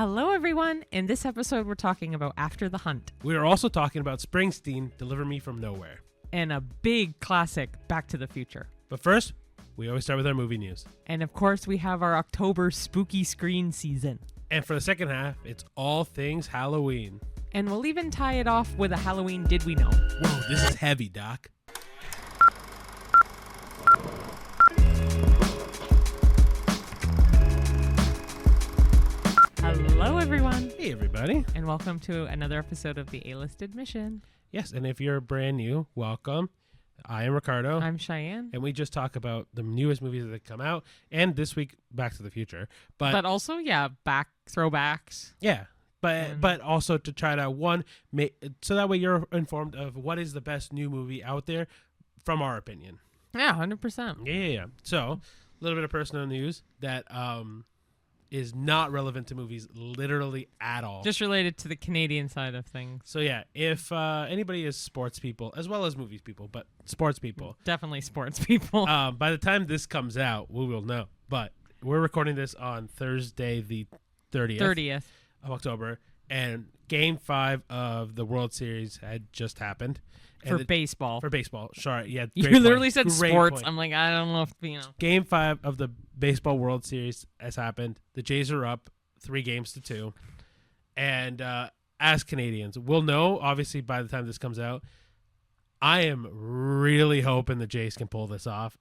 Hello, everyone. In this episode, we're talking about After the Hunt. We are also talking about Springsteen, Deliver Me From Nowhere. And a big classic, Back to the Future. But first, we always start with our movie news. And of course, we have our October spooky screen season. And for the second half, it's all things Halloween. And we'll even tie it off with a Halloween Did We Know? Whoa, this is heavy, Doc. Hello, everyone. Hey, everybody. And welcome to another episode of the A-List Admission. Yes, and if you're brand new, welcome. I am Ricardo. I'm Cheyenne. And we just talk about the newest movies that come out. And this week, Back to the Future. But also, back throwbacks. Yeah. But also to try to, so that way you're informed of what is the best new movie out there from our opinion. Yeah, 100%. Yeah. So, a little bit of personal news that is not relevant to movies literally at all. Just related to the Canadian side of things. So, yeah, if anybody is sports people, as well as movies people, but sports people. Definitely sports people. By the time this comes out, we will know. But we're recording this on Thursday the 30th. Of October, and Game 5 of the World Series had just happened. For baseball. Sorry, yeah. You literally said sports. Point. I'm like, I don't know if, Game 5 of the Baseball World Series has happened. The Jays are up 3-2. And as Canadians, we'll know, obviously, by the time this comes out. I am really hoping the Jays can pull this off.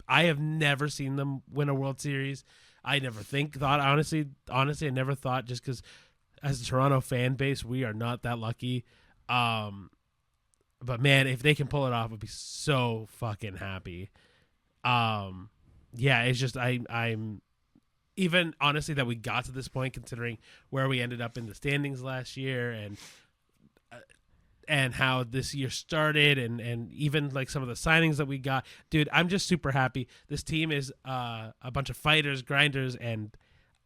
I have never seen them win a World Series. I never honestly, I never thought, just because as a Toronto fan base, we are not that lucky. But man, if they can pull it off, I'd be so fucking happy. Yeah, it's just, I'm even honestly that we got to this point, considering where we ended up in the standings last year and how this year started and even like some of the signings that we got. Dude, I'm just super happy. This team is a bunch of fighters, grinders, and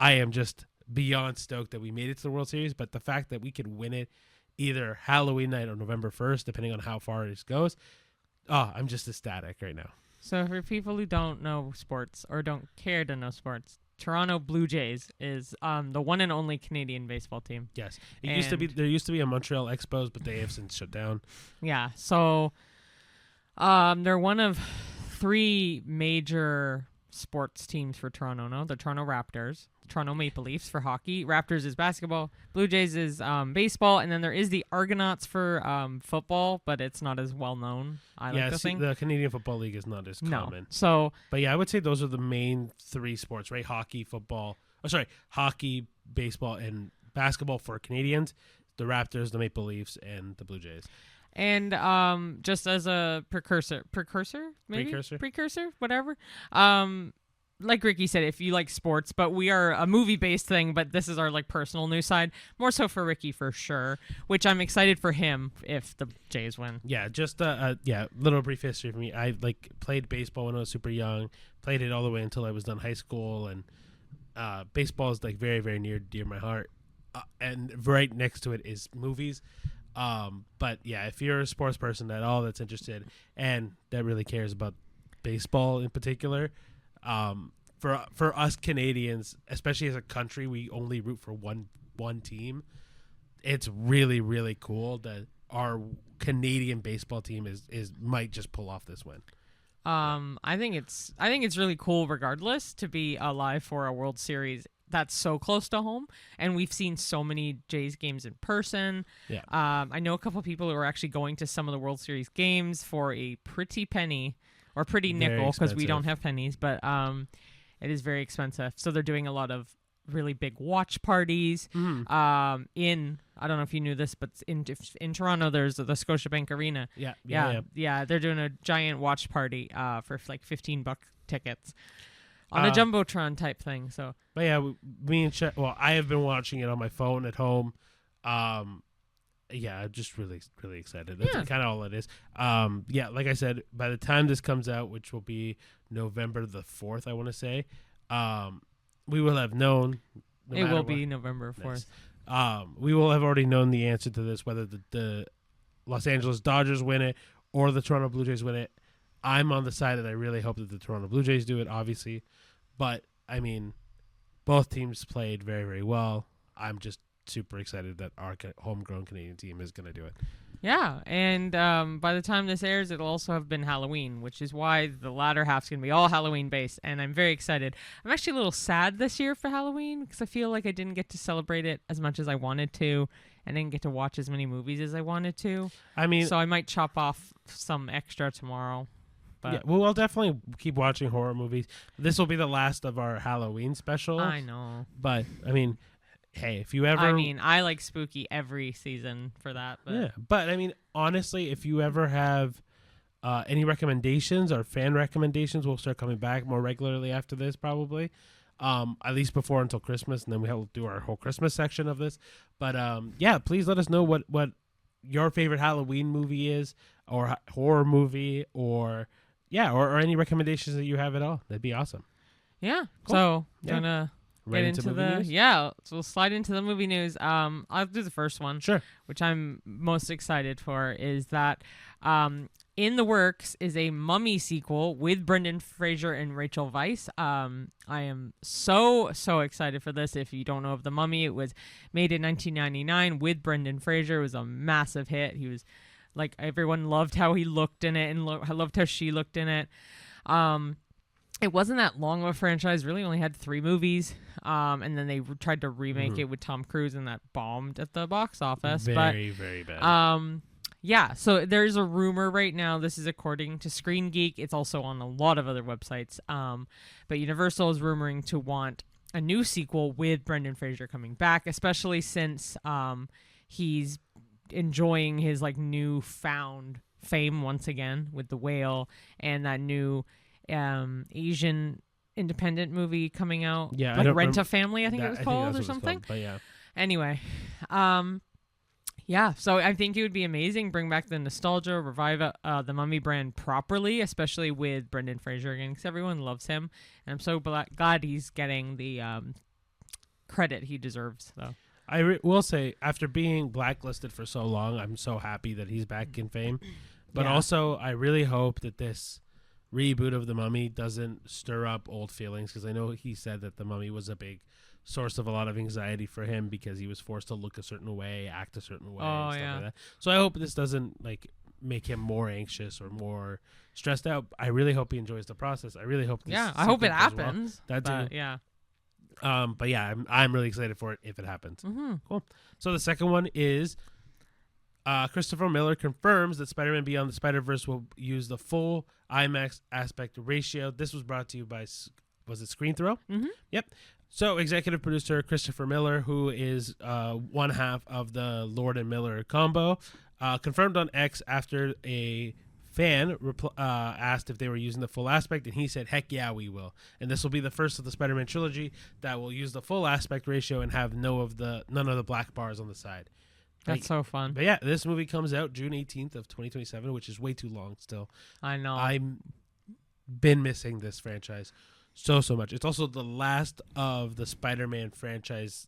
I am just beyond stoked that we made it to the World Series. But the fact that we could win it either Halloween night or November 1st, depending on how far it goes, I'm just ecstatic right now. So for people who don't know sports or don't care to know sports, Toronto Blue Jays is the one and only Canadian baseball team. Yes. There used to be a Montreal Expos, but they have since shut down. Yeah. So they're one of 3 major sports teams for Toronto. No, the Toronto Raptors, Toronto Maple Leafs for hockey. Raptors is basketball. Blue Jays is baseball, and then there is the Argonauts for football, but it's not as well known. The Canadian Football League is not as common. But yeah, I would say those are the main 3 sports, right? Hockey, baseball, and basketball for Canadians. The Raptors, the Maple Leafs, and the Blue Jays. And just as a precursor, whatever. Like Ricky said, if you like sports, but we are a movie-based thing, but this is our like personal news side, more so for Ricky for sure, which I'm excited for him if the Jays win. Yeah, just little brief history for me. I played baseball when I was super young, played it all the way until I was done high school, and baseball is very, very near to my heart. And right next to it is movies. But yeah, if you're a sports person at all that's interested and that really cares about baseball in particular, for us Canadians, especially as a country, we only root for one team. It's really, really cool that our Canadian baseball team might just pull off this win. I think it's really cool regardless to be alive for a World Series that's so close to home, and we've seen so many Jays games in person. Yeah. I know a couple of people who are actually going to some of the World Series games for a pretty penny or pretty nickel, because we don't have pennies, but it is very expensive. So they're doing a lot of really big watch parties. Mm-hmm. I don't know if you knew this, but in Toronto there's the Scotiabank Arena. Yeah. They're doing a giant watch party for like $15 tickets. On a Jumbotron type thing. So, but yeah, me and I have been watching it on my phone at home. Yeah, I'm just really, really excited. That's kind of all it is. Yeah, like I said, by the time this comes out, which will be November the 4th, I want to say, we will have known. It will be November 4th. Nice. We will have already known the answer to this, whether the Los Angeles Dodgers win it or the Toronto Blue Jays win it. I'm on the side that I really hope that the Toronto Blue Jays do it, obviously. But, I mean, both teams played very, very well. I'm just super excited that our homegrown Canadian team is going to do it. Yeah, and by the time this airs, it'll also have been Halloween, which is why the latter half's going to be all Halloween-based, and I'm very excited. I'm actually a little sad this year for Halloween, because I feel like I didn't get to celebrate it as much as I wanted to, and didn't get to watch as many movies as I wanted to. I mean... So I might chop off some extra tomorrow. But yeah, well, we'll definitely keep watching horror movies. This will be the last of our Halloween specials. I know. But, I mean... Hey, if you ever... I mean, I like spooky every season for that. But. Yeah, but I mean, honestly, if you ever have any recommendations or fan recommendations, we'll start coming back more regularly after this, probably. At least before until Christmas, and then we'll do our whole Christmas section of this. But yeah, please let us know what your favorite Halloween movie is, or horror movie, or any recommendations that you have at all. That'd be awesome. Yeah. Cool. So, yeah. gonna... Right get into the news? Yeah, so we'll slide into the movie news. I'll do the first one. Sure. Which I'm most excited for is that in the works is a Mummy sequel with Brendan Fraser and Rachel Weisz. I am so excited for this. If you don't know of The Mummy, it was made in 1999 with Brendan Fraser. It was a massive hit. He was like, everyone loved how he looked in it, and loved how she looked in it. It wasn't that long of a franchise, really only had 3 movies. And then they tried to remake it with Tom Cruise, and that bombed at the box office. Very bad. Yeah, so there's a rumor right now. This is according to Screen Geek. It's also on a lot of other websites. But Universal is rumoring to want a new sequel with Brendan Fraser coming back, especially since he's enjoying his like newfound fame once again with The Whale and that new Asian independent movie coming out, like Rent-A-Family, I think it was called, or something. But yeah. Anyway, yeah. So I think it would be amazing. Bring back the nostalgia, revive the Mummy brand properly, especially with Brendan Fraser again, because everyone loves him, and I'm so glad he's getting the credit he deserves. So I will say, after being blacklisted for so long, I'm so happy that he's back in fame. But also, I really hope that this reboot of The Mummy doesn't stir up old feelings, because I know he said that The Mummy was a big source of a lot of anxiety for him because he was forced to look a certain way, act a certain way, and stuff like that. So I hope this doesn't like make him more anxious or more stressed out. I really hope he enjoys the process. I really hope this I hope it happens. Well. That too. Yeah. But yeah, I'm really excited for it if it happens. Mm-hmm. Cool. So the second one is Christopher Miller confirms that Spider-Man Beyond the Spider-Verse will use the full IMAX aspect ratio. This was brought to you by, was it Screen Throw? Mm-hmm. Yep. So executive producer Christopher Miller, who is one half of the Lord and Miller combo, confirmed on X after a fan asked if they were using the full aspect, and he said, heck yeah, we will. And this will be the first of the Spider-Man trilogy that will use the full aspect ratio and have none of the black bars on the side. That's so fun. But yeah, this movie comes out June 18th of 2027, which is way too long still. I know. I'm been missing this franchise so much. It's also the last of the Spider-Man franchise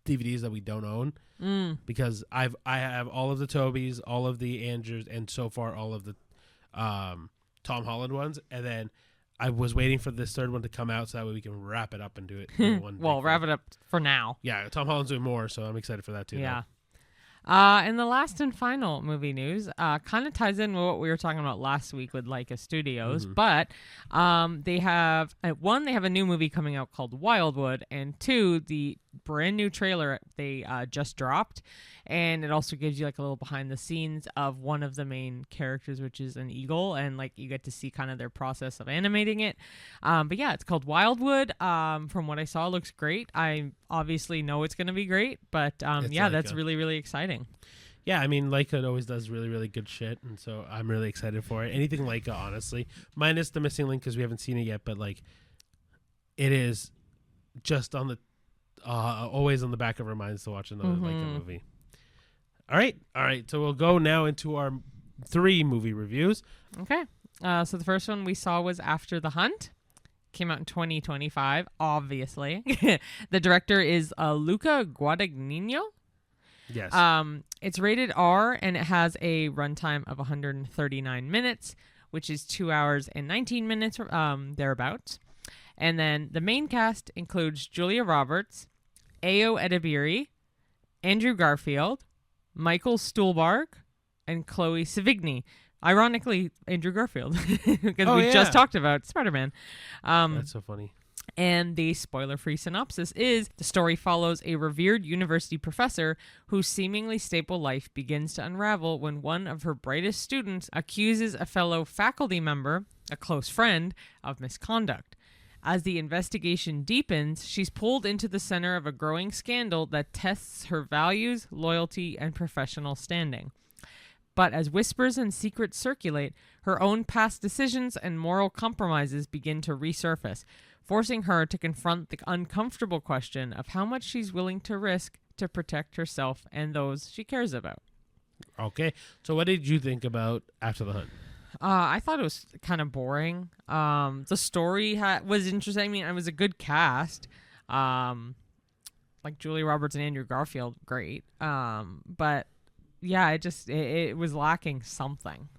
DVDs that we don't own because I have all of the Tobys, all of the Andrews, and so far all of the Tom Holland ones, and then I was waiting for this third one to come out so that way we can wrap it up and do it in one. Well, wrap it up for now. Yeah, Tom Holland's doing more, so I'm excited for that too. Yeah. And the last and final movie news kind of ties in with what we were talking about last week with LAIKA Studios, but they have a new movie coming out called Wildwood, and 2, the brand new trailer they just dropped, and it also gives you like a little behind the scenes of one of the main characters, which is an eagle, and like you get to see kind of their process of animating it. But yeah, it's called Wildwood. From what I saw, it looks great. I obviously know it's going to be great, but yeah, that's really, really exciting. Yeah, I mean, LAIKA always does really, really good shit, and so I'm really excited for it. Anything LAIKA, honestly, minus the missing link because we haven't seen it yet, but like, it is just on the always on the back of our minds to watch another LAIKA movie. All right. So we'll go now into our 3 movie reviews. Okay. So the first one we saw was After the Hunt. Came out in 2025, obviously. The director is Luca Guadagnino. Yes. It's rated R, and it has a runtime of 139 minutes, which is 2 hours and 19 minutes, thereabouts. And then the main cast includes Julia Roberts, Ayo Edebiri, Andrew Garfield, Michael Stuhlbarg, and Chloe Sevigny. Ironically, Andrew Garfield, because we just talked about Spider-Man. That's so funny. And the spoiler-free synopsis is, the story follows a revered university professor whose seemingly stable life begins to unravel when one of her brightest students accuses a fellow faculty member, a close friend, of misconduct. As the investigation deepens, she's pulled into the center of a growing scandal that tests her values, loyalty, and professional standing. But as whispers and secrets circulate, her own past decisions and moral compromises begin to resurface, forcing her to confront the uncomfortable question of how much she's willing to risk to protect herself and those she cares about. Okay, so what did you think about After the Hunt? I thought it was kind of boring. The story was interesting. I mean, it was a good cast. Like Julia Roberts and Andrew Garfield, great. But yeah, it was lacking something.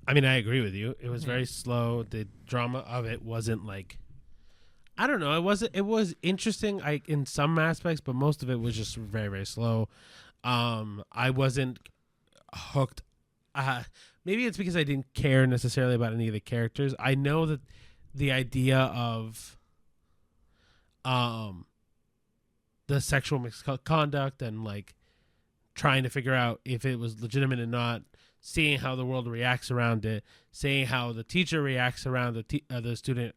I mean, I agree with you. It was very slow. The drama of it wasn't like, I don't know. It was interesting, in some aspects, but most of it was just very, very slow. I wasn't hooked. Maybe it's because I didn't care necessarily about any of the characters. I know that the idea of the sexual misconduct and like trying to figure out if it was legitimate or not, seeing how the world reacts around it, seeing how the teacher reacts around the student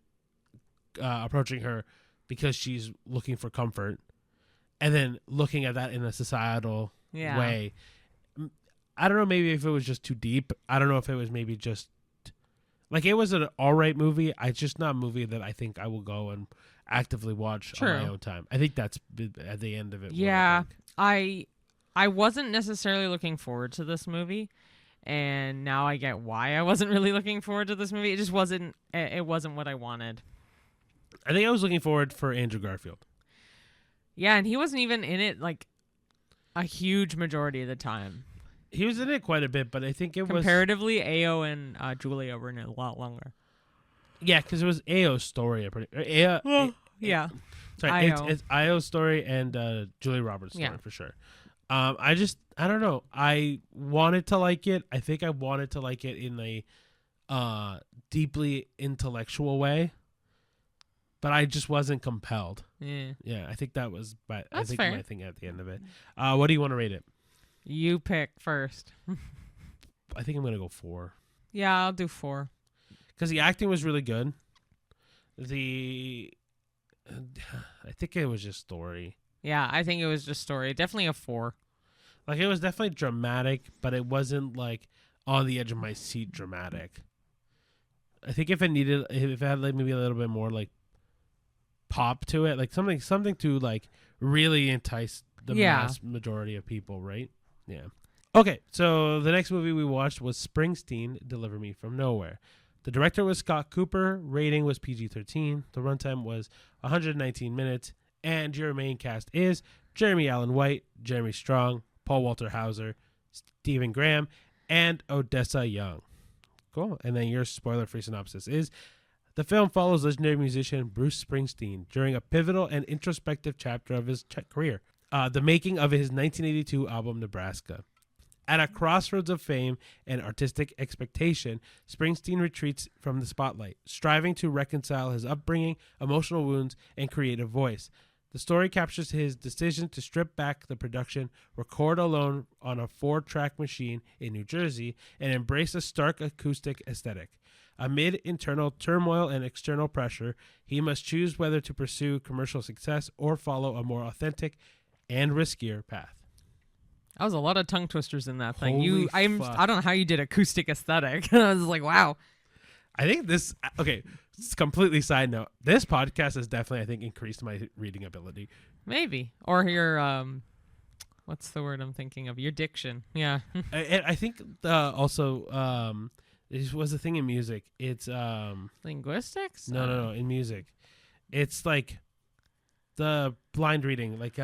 approaching her because she's looking for comfort, and then looking at that in a societal way. I don't know, maybe if it was just too deep. I don't know if it was maybe just like, it was an all right movie. It's just not a movie that I think I will go and actively watch on my own time. I think that's at the end of it. Yeah, I wasn't necessarily looking forward to this movie, and now I get why I wasn't really looking forward to this movie. It just wasn't. It wasn't what I wanted. I think I was looking forward for Andrew Garfield. Yeah, and he wasn't even in it like a huge majority of the time. He was in it quite a bit, but I think it was... Comparatively, Ayo and Julia were in it a lot longer. Yeah, because it was Ayo's story. Yeah. Sorry, it's Ayo's story and Julia Roberts' story, for sure. I don't know. I wanted to like it. I think I wanted to like it in a deeply intellectual way, but I just wasn't compelled. Yeah, I think that was my thing at the end of it. What do you want to rate it? You pick first. I think I'm going to go 4. Yeah, I'll do 4. Because the acting was really good. I think it was just story. Yeah, I think it was just story. Definitely a 4. Like, it was definitely dramatic, but it wasn't like on the edge of my seat dramatic. I think if it had like maybe a little bit more like pop to it, like something to like really entice the mass majority of people, right? Yeah. Okay, so the next movie we watched was Springsteen, Deliver Me From Nowhere. The director was Scott Cooper. Rating was PG-13. The runtime was 119 minutes. And your main cast is Jeremy Allen White, Jeremy Strong, Paul Walter Hauser, Stephen Graham, and Odessa Young. Cool. And then your spoiler-free synopsis is, the film follows legendary musician Bruce Springsteen during a pivotal and introspective chapter of his career, the making of his 1982 album Nebraska. At a crossroads of fame and artistic expectation, Springsteen retreats from the spotlight, striving to reconcile his upbringing, emotional wounds, and creative voice. The story captures his decision to strip back the production, record alone on a 4-track machine in New Jersey, and embrace a stark acoustic aesthetic. Amid internal turmoil and external pressure, he must choose whether to pursue commercial success or follow a more authentic and riskier path. That was a lot of tongue twisters in that thing. Holy I don't know how you did acoustic aesthetic. I was like, wow. I think this, okay, it's completely side note. This podcast has definitely, I think, increased my reading ability. Maybe. Or your, what's the word I'm thinking of? Your diction. Yeah. I think also, this was a thing in music. It's, linguistics? No, in music. It's like the blind reading, like,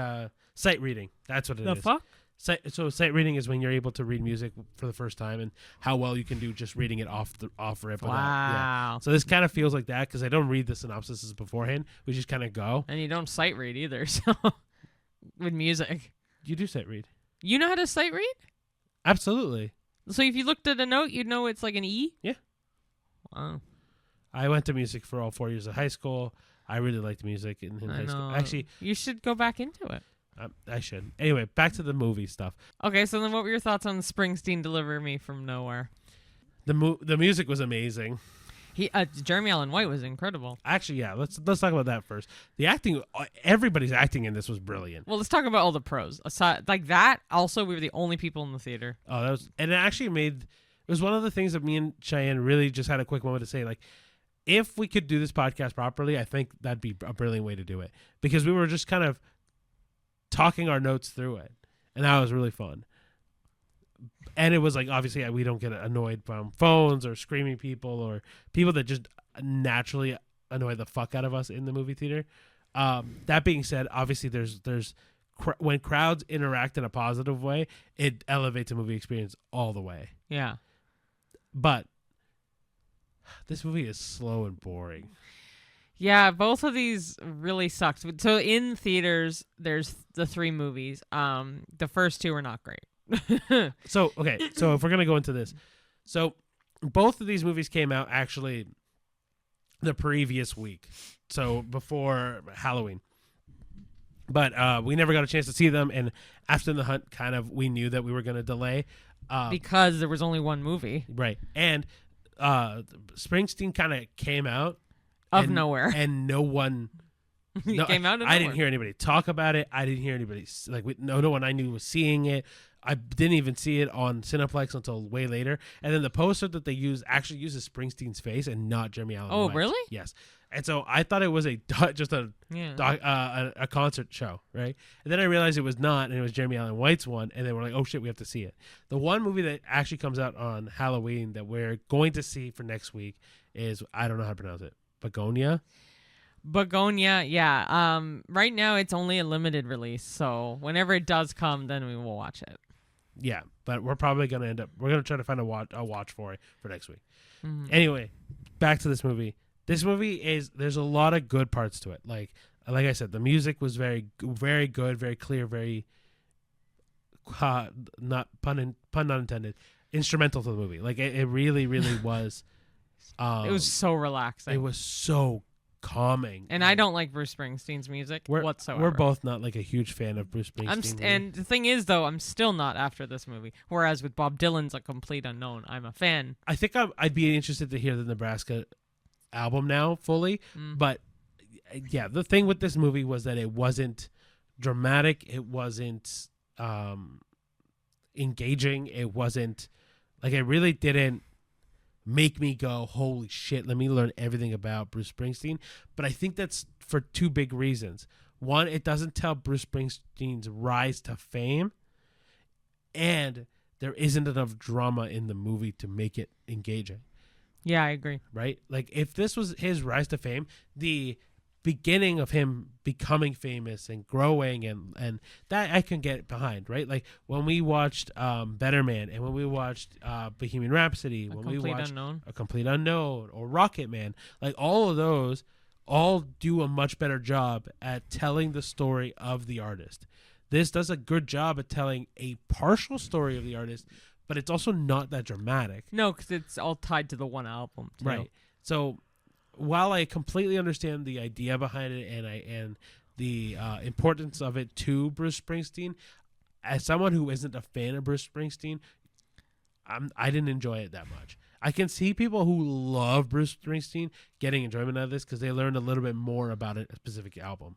sight reading. That's what it is. The fuck? Sight reading is when you're able to read music for the first time, and how well you can do just reading it off rip. Wow. Yeah. So this kind of feels like that, because I don't read the synopsises beforehand. We just kind of go. And you don't sight read either, so. with music. You do sight read. You know how to sight read? Absolutely. So if you looked at a note, you'd know it's like an E? Yeah. Wow. I went to music for all 4 years of high school. I really liked music in high school. Actually, you should go back into it. I should. Anyway, back to the movie stuff. Okay, so then what were your thoughts on Springsteen Deliver Me From Nowhere? The music was amazing. Jeremy Allen White was incredible. Actually, yeah. Let's talk about that first. The acting, everybody's acting in this was brilliant. Well, let's talk about all the pros. Aside, like that, also, we were the only people in the theater. Oh, and it actually it was one of the things that me and Cheyenne really just had a quick moment to say, like, if we could do this podcast properly, I think that'd be a brilliant way to do it. Because we were just kind of talking our notes through it. And that was really fun. And it was like, obviously, we don't get annoyed from phones or screaming people or people that just naturally annoy the fuck out of us in the movie theater. That being said, obviously, when crowds interact in a positive way, it elevates a movie experience all the way. Yeah. But this movie is slow and boring. Yeah, both of these really sucked. So in theaters, there's the 3 movies. The first 2 are not great. So if we're gonna go into this, so both of these movies came out actually the previous week, so before Halloween, but we never got a chance to see them. And after the hunt, we knew that we were gonna delay because there was only one movie, right? And Springsteen kind of came out of nowhere, and no one. Came out of nowhere. I didn't hear anybody talk about it. I didn't hear anybody no one I knew was seeing it. I didn't even see it on Cineplex until way later. And then the poster that they actually uses Springsteen's face and not Jeremy Allen White. Really? Yes. And so I thought it was a concert show, right? And then I realized it was not, and it was Jeremy Allen White's one. And they were like, "Oh shit, we have to see it." The one movie that actually comes out on Halloween that we're going to see for next week is, I don't know how to pronounce it, Begonia, yeah. Right now it's only a limited release, so whenever it does come, then we will watch it. Yeah, but we're probably gonna we're gonna try to find a watch for it for next week. Mm-hmm. Anyway, back to this movie. This movie there's a lot of good parts to it. Like I said, the music was very very good, very clear, very not pun not intended, instrumental to the movie. Like it really really was. It was so relaxing. It was so calming. And I don't like Bruce Springsteen's music whatsoever. We're both not like a huge fan of Bruce Springsteen. And the thing is, though, I'm still not after this movie. Whereas with Bob Dylan's A Complete Unknown, I'm a fan. I think I'd be interested to hear the Nebraska album now fully. But yeah, the thing with this movie was that it wasn't dramatic. It wasn't engaging. It wasn't like, it really didn't make me go, holy shit, let me learn everything about Bruce Springsteen. But I think that's for 2 big reasons. One, it doesn't tell Bruce Springsteen's rise to fame, and there isn't enough drama in the movie to make it engaging. Yeah, I agree. Right? Like, if this was his rise to fame, the beginning of him becoming famous and growing and that I can get behind, right? Like when we watched Better Man, and when we watched Bohemian Rhapsody, when we watched A Complete Unknown or Rocket Man, like all of those all do a much better job at telling the story of the artist. This does a good job at telling a partial story of the artist, but it's also not that dramatic. No, because it's all tied to the one album, too. Right. So while I completely understand the idea behind it and the importance of it to Bruce Springsteen, as someone who isn't a fan of Bruce Springsteen, I didn't enjoy it that much. I can see people who love Bruce Springsteen getting enjoyment out of this because they learned a little bit more about a specific album.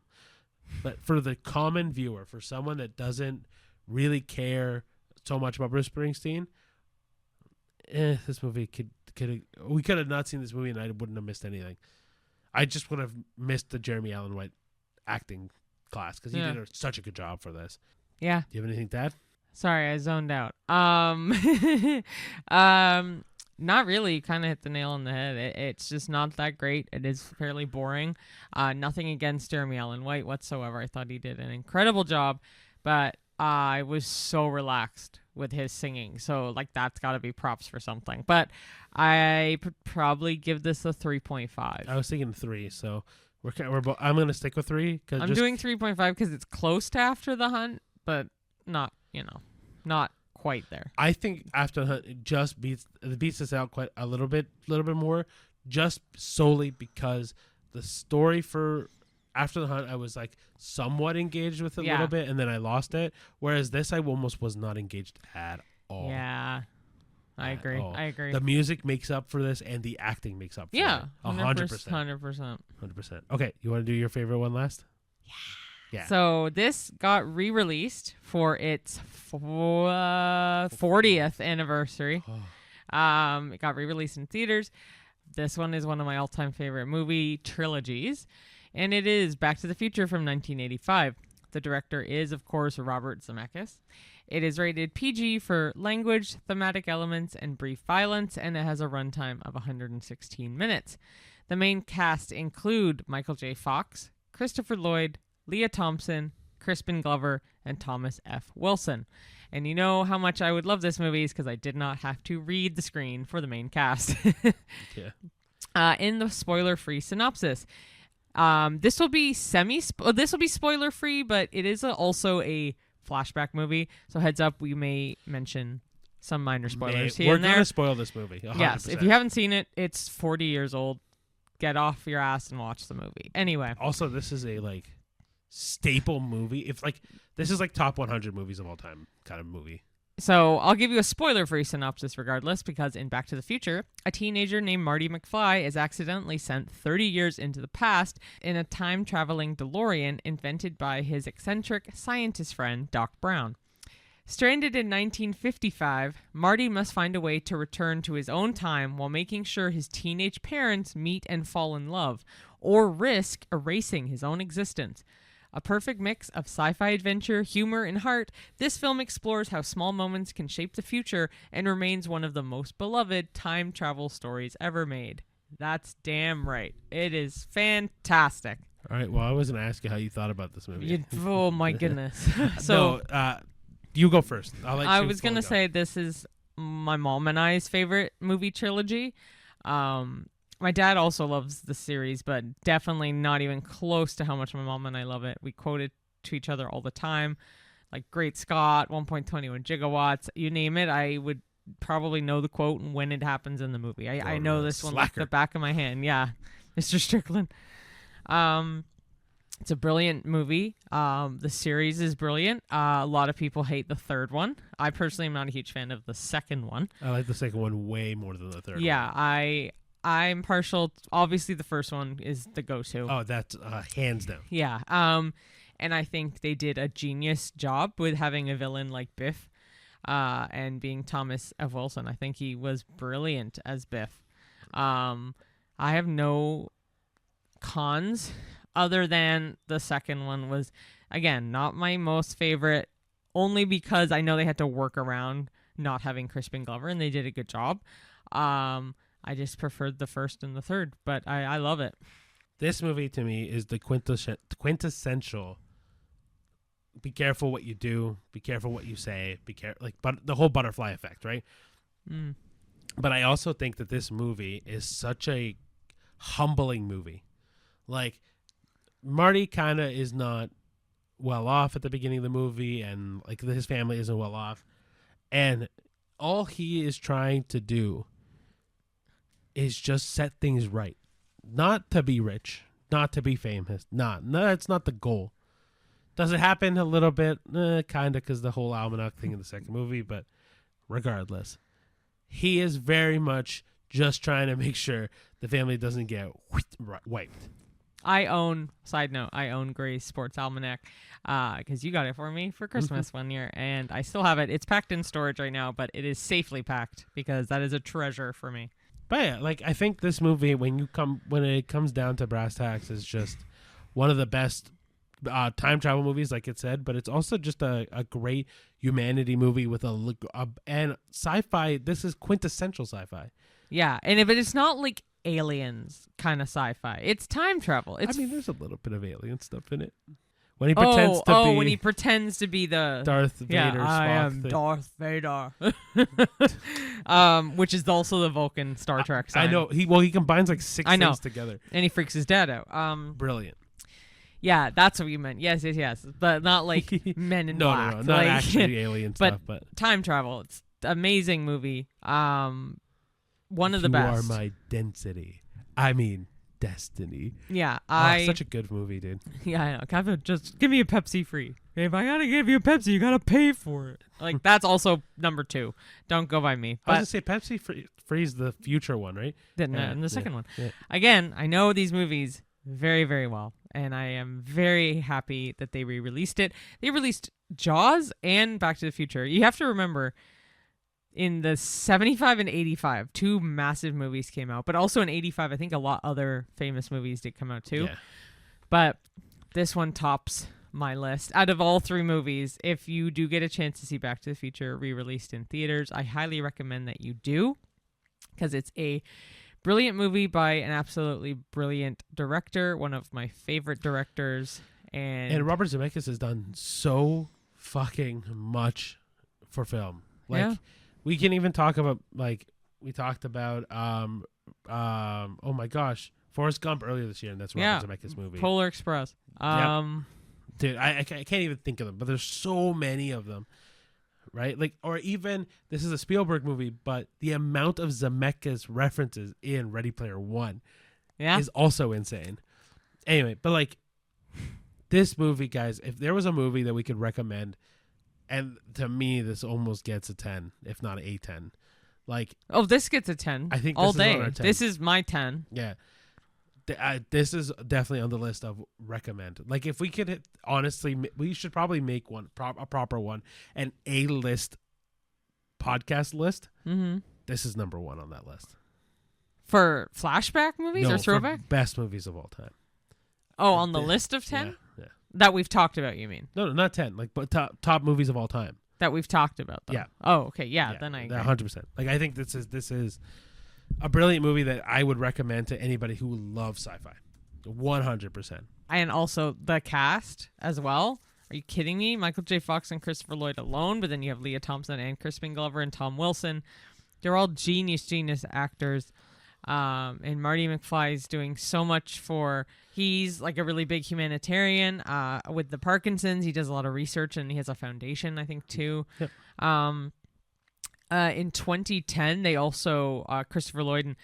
But for the common viewer, for someone that doesn't really care so much about Bruce Springsteen, this movie we could have not seen this movie and I wouldn't have missed anything. I just would have missed the Jeremy Allen White acting class because he did such a good job for this. Yeah. Do you have anything to add? Sorry, I zoned out. Not really. You kind of hit the nail on the head. It's just not that great. It is fairly boring. Nothing against Jeremy Allen White whatsoever. I thought he did an incredible job, but I was so relaxed with his singing. So, like, that's got to be props for something. But I would probably give this a 3.5. I was thinking 3, so I'm gonna stick with 3. I'm doing 3.5 because it's close to After the Hunt, but not not quite there. I think After the Hunt it just beats this out quite a little bit more, just solely because the story for After the Hunt I was like somewhat engaged with it a little bit, and then I lost it. Whereas this I almost was not engaged at all. Yeah. I agree. The music makes up for this, and the acting makes up for it. 100%. 100%. Okay, you want to do your favorite one last? Yeah. So this got re-released for its 40th anniversary. It got re-released in theaters. This one is one of my all-time favorite movie trilogies, and it is Back to the Future from 1985. The director is, of course, Robert Zemeckis. It is rated PG for language, thematic elements, and brief violence, and it has a runtime of 116 minutes. The main cast include Michael J. Fox, Christopher Lloyd, Leah Thompson, Crispin Glover, and Thomas F. Wilson. And you know how much I would love this movie is because I did not have to read the screen for the main cast. In the spoiler-free synopsis, this will be spoiler-free, but it is also a flashback movie, so heads up, we may mention some minor spoilers here and there. We're going to spoil this movie, 100%. Yes, if you haven't seen it, it's 40 years old. Get off your ass and watch the movie. Anyway. Also, this is a, staple movie. This is, top 100 movies of all time kind of movie. So, I'll give you a spoiler-free synopsis regardless, because in Back to the Future, a teenager named Marty McFly is accidentally sent 30 years into the past in a time-traveling DeLorean invented by his eccentric scientist friend, Doc Brown. Stranded in 1955, Marty must find a way to return to his own time while making sure his teenage parents meet and fall in love, or risk erasing his own existence. A perfect mix of sci-fi adventure, humor, and heart, this film explores how small moments can shape the future and remains one of the most beloved time travel stories ever made. That's damn right. It is fantastic. All right, well, I was going to ask you how you thought about this movie. Oh, my goodness. So, you go first. I was going to say this is my mom and I's favorite movie trilogy. My dad also loves the series, but definitely not even close to how much my mom and I love it. We quote it to each other all the time, like Great Scott, 1.21 gigawatts, you name it. I would probably know the quote and when it happens in the movie. I know this one like the back of my hand. Yeah, Mr. Strickland. It's a brilliant movie. The series is brilliant. A lot of people hate the third one. I personally am not a huge fan of the second one. I like the second one way more than the third one. Yeah, I'm partial. Obviously, the first one is the go-to. Oh, that's hands down. Yeah. And I think they did a genius job with having a villain like Biff, and being Thomas F. Wilson. I think he was brilliant as Biff. I have no cons other than the second one was, again, not my most favorite, only because I know they had to work around not having Crispin Glover, and they did a good job. I just preferred the first and the third, but I love it. This movie to me is the quintessential. Be careful what you do. Be careful what you say. But the whole butterfly effect, right? Mm. But I also think that this movie is such a humbling movie. Marty kind of is not well off at the beginning of the movie, and his family isn't well off, and all he is trying to do is just set things right. Not to be rich, not to be famous. No, that's not the goal. Does it happen a little bit? Kind of, because the whole almanac thing in the second movie, but regardless, he is very much just trying to make sure the family doesn't get wiped. Side note, I own Gray's Sports Almanac because you got it for me for Christmas one year, and I still have it. It's packed in storage right now, but it is safely packed because that is a treasure for me. But yeah, I think this movie, when it comes down to brass tacks, is just one of the best time travel movies, like it said. But it's also just a great humanity movie with and sci-fi. This is quintessential sci-fi. Yeah, but it's not like Aliens kind of sci-fi. It's time travel. There's a little bit of alien stuff in it. When he pretends to be when he pretends to be the Darth Vader. I Spock am thing. Darth Vader. Which is also the Vulcan Star Trek sign. I know. He combines like six things together. And he freaks his dad out. Brilliant. Yeah, that's what you meant. Yes. But not like Men in Black. No, not actually alien stuff, but time travel. It's an amazing movie. One of the best. You are my density. I mean, destiny. Yeah, such a good movie, dude. Yeah, I know. Kevin, just give me a Pepsi free. If I gotta give you a Pepsi, you gotta pay for it. Like that's also number 2. Don't go by me. I was gonna say Pepsi free's the future one, right? And the second one. Yeah. Again, I know these movies very, very well, and I am very happy that they re-released it. They released Jaws and Back to the Future. You have to remember, in the 75 and 85, 2 massive movies came out, but also in 85, I think a lot other famous movies did come out too. Yeah. But this one tops my list. Out of all 3 movies, if you do get a chance to see Back to the Future re-released in theaters, I highly recommend that you do, because it's a brilliant movie by an absolutely brilliant director, one of my favorite directors. And Robert Zemeckis has done so fucking much for film. Like, we can even talk about, like, we talked about, oh my gosh, Forrest Gump earlier this year, and that's Robert Zemeckis' movie. Polar Express. Dude, I can't even think of them, but there's so many of them, right? Like, or even, this is a Spielberg movie, but the amount of Zemeckis references in Ready Player One is also insane. Anyway, but like, this movie, guys, if there was a movie that we could recommend, and to me, this almost gets a 10, if not a 10. Like, this gets a 10. I think all this day. Is on our 10. This is my 10. Yeah. This is definitely on the list of recommend. Like, if we could, honestly, we should probably make one, a proper one, an A-list podcast list. Mm-hmm. This is number 1 on that list. For flashback movies or throwback? For best movies of all time. Oh, on the list of 10? Yeah. That we've talked about, you mean? No, not 10. Like, but top movies of all time. That we've talked about, though. Yeah. Oh, okay. Yeah, then I agree. 100%. Like, I think this is a brilliant movie that I would recommend to anybody who loves sci-fi. 100%. And also the cast as well. Are you kidding me? Michael J. Fox and Christopher Lloyd alone, but then you have Leah Thompson and Crispin Glover and Tom Wilson. They're all genius actors. And Marty McFly's doing so much he's like a really big humanitarian with the Parkinson's. He does a lot of research, and he has a foundation, I think, too. Yep. In 2010, they also, Christopher Lloyd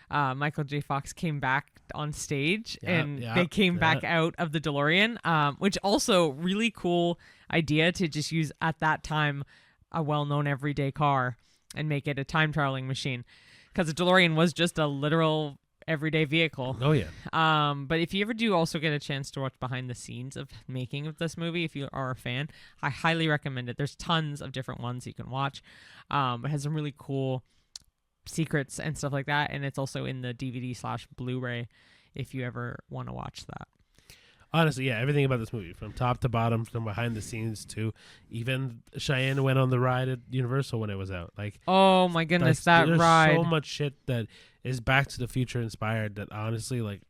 and Michael J. Fox came back on stage, and they came back out of the DeLorean, which also really cool idea to just use at that time a well-known everyday car and make it a time-traveling machine. Because the DeLorean was just a literal everyday vehicle. Oh, yeah. But if you ever do also get a chance to watch behind the scenes of making of this movie, if you are a fan, I highly recommend it. There's tons of different ones you can watch. It has some really cool secrets and stuff like that. And it's also in the DVD/Blu-ray if you ever want to watch that. Honestly, yeah, everything about this movie, from top to bottom, from behind the scenes to even Cheyenne went on the ride at Universal when it was out. Like, oh my goodness, there's ride! So much shit that is Back to the Future inspired that honestly, like,